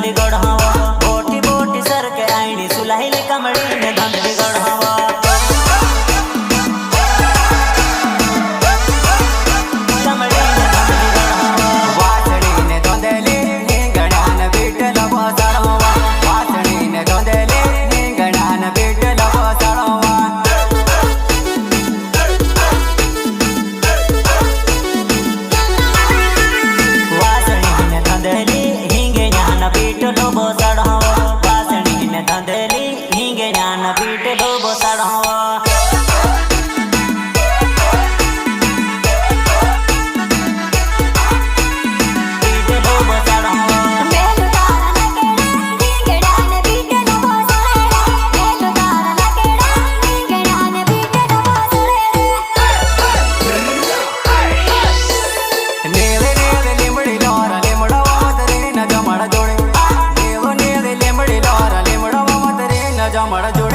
धंधली गढ़ावा बोटी बोटी सर के आईनी सुलाहिली कमड़ी ने धंधली गढ़ावा कमड़ी ने धंधली गढ़ावा वासड़ी ने धंधली हिंगड़ान बीटल बसड़वा वासड़ी ने धंधली हिंगड़ान बीटल बसड़वा वासड़ी ने धंधली हिंगे ज्ञान बीटलो बसड़वा वासड़ी ने धंधली हिंगे ज्ञान बीटलो बसड़वा जमड़ जो